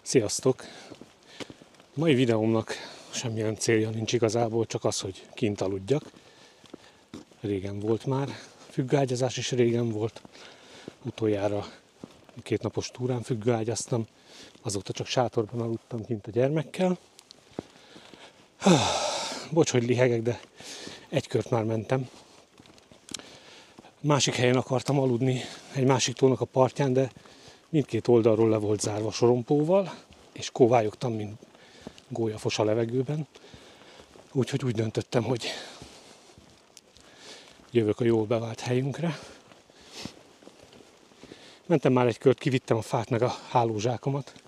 Sziasztok! A mai videómnak semmilyen célja nincs igazából, csak az, hogy kint aludjak. Régen volt már függőágyazás, is régen volt. Utoljára 2 napos túrán függőágyaztam, azóta csak sátorban aludtam kint a gyermekkel. Bocs, hogy lihegek, de egy kört már mentem. Másik helyen akartam aludni, egy másik tónak a partján, de mindkét oldalról le volt zárva sorompóval, és kóvályogtam, mint gólyafos a levegőben. Úgyhogy úgy döntöttem, hogy jövök a jól bevált helyünkre. Mentem már egy kört, kivittem a fát meg a hálózsákomat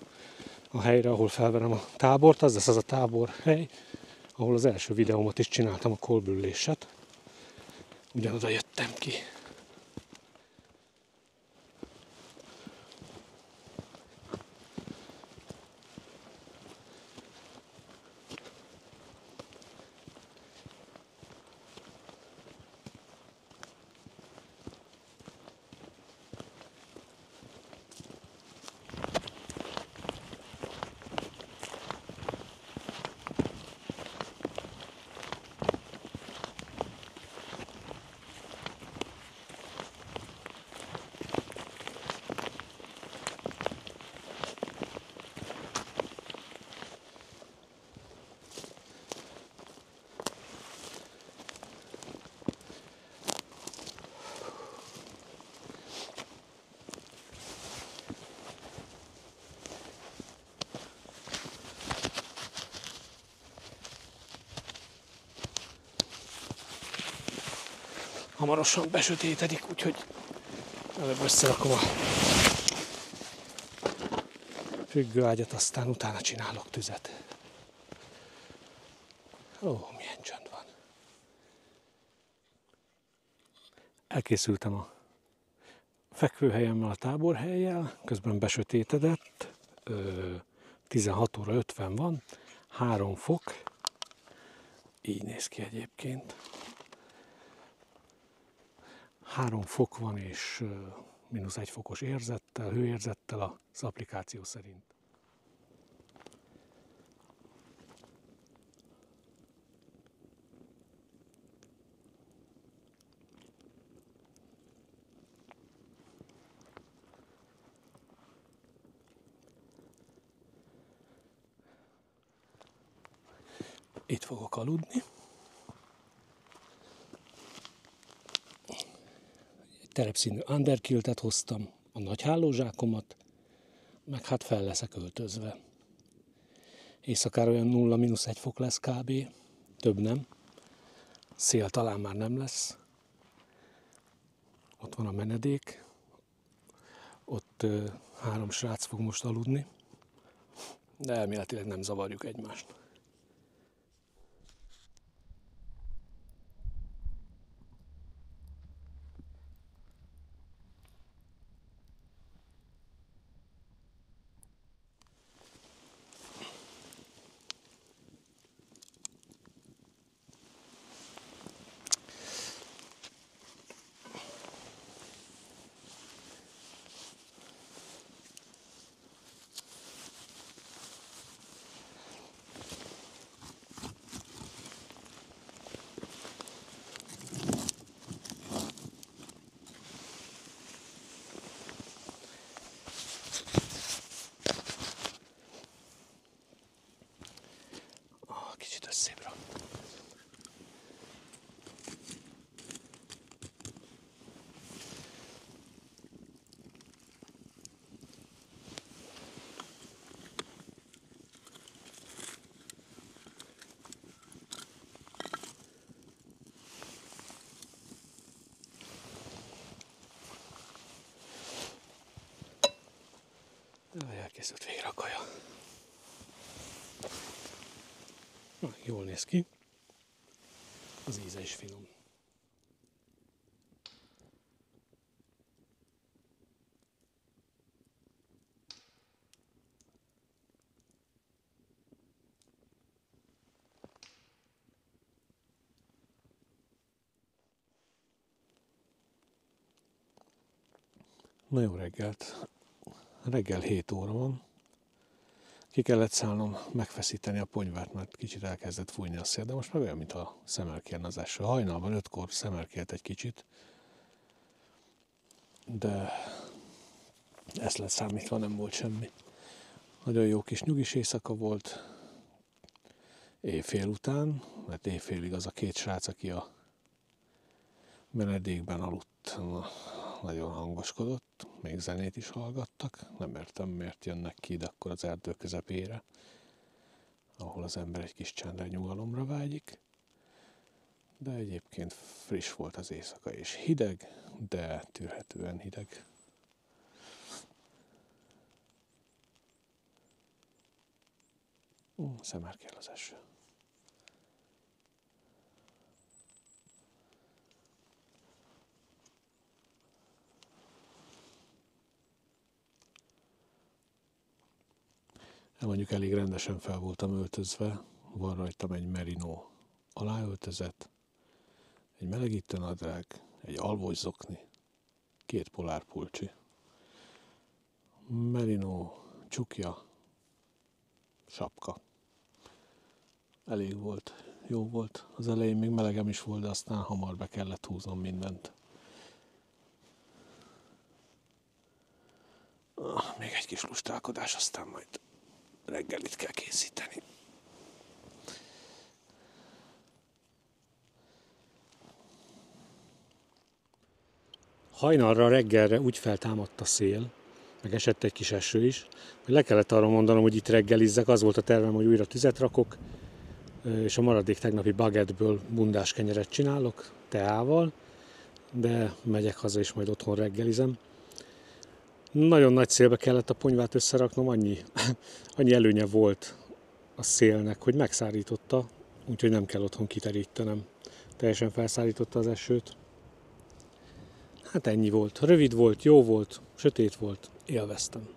a helyre, ahol felverem a tábort. Az lesz az a táborhely, ahol az első videómat is csináltam, a kolbülléset. Ugyanoda jöttem ki. Hamarosan besötétedik, úgyhogy előbb összerakom a függőágyat, aztán utána csinálok tüzet. Ó, milyen csönd van. Elkészültem a fekvőhelyemmel, a táborhellyel, közben besötétedett, 16 óra 50 van, 3 fok, így néz ki egyébként. 3 fok van és -1 fokos érzettel, hőérzettel az applikáció szerint. Itt fogok aludni. Egy terepszínű underkiltet hoztam, a nagy hálózsákomat, meg hát fel leszek öltözve. Éjszakára olyan 0-1 fok lesz kb. Több nem. Szél talán már nem lesz. Ott van a menedék. Ott 3 srác fog most aludni. De elméletileg nem zavarjuk egymást. Kicsit összébbre. Elkészült végre a kaja. Na, jól néz ki. Az íze is finom. Na jó reggelt. Reggel 7 óra van. Ki kellett szállnom, megfeszíteni a ponyvát, mert kicsit elkezdett fújni a szél, de most meg olyan, mint a szemerkélne az eső. Hajnalban 5-kor szemerkélt egy kicsit, de ezt lett számítva, nem volt semmi. Nagyon jó kis nyugis éjszaka volt, éjfél után, mert éjfélig az a két srác, aki a menedékben aludt, nagyon hangoskodott, még zenét is hallgattak. Nem értem, miért jönnek ki ide akkor az erdő közepére, ahol az ember egy kis csendre, nyugalomra vágyik. De egyébként friss volt az éjszaka, és hideg, de tűrhetően hideg. Szemerkél az eső. Mondjuk elég rendesen fel voltam öltözve, van rajtam egy merino aláöltözet, egy melegítő nadrág, egy alvos zokni, 2 polárpulcsi, merino csukja, sapka. Elég volt, jó volt. Az elején még melegem is volt, de aztán hamar be kellett húznom mindent. Még egy kis lustálkodás, aztán majd reggelit kell készíteni. Hajnalra, reggelre úgy feltámadt a szél, meg esett egy kis eső is, hogy le kellett arra mondanom, hogy itt reggelizzek. Az volt a tervem, hogy újra tüzet rakok, és a maradék tegnapi bagettből bundás kenyeret csinálok teával, de megyek haza és majd otthon reggelizem. Nagyon nagy szélbe kellett a ponyvát összeraknom, annyi előnye volt a szélnek, hogy megszárította, úgyhogy nem kell otthon kiterítenem. Teljesen felszárította az esőt. Hát ennyi volt. Rövid volt, jó volt, sötét volt, élveztem.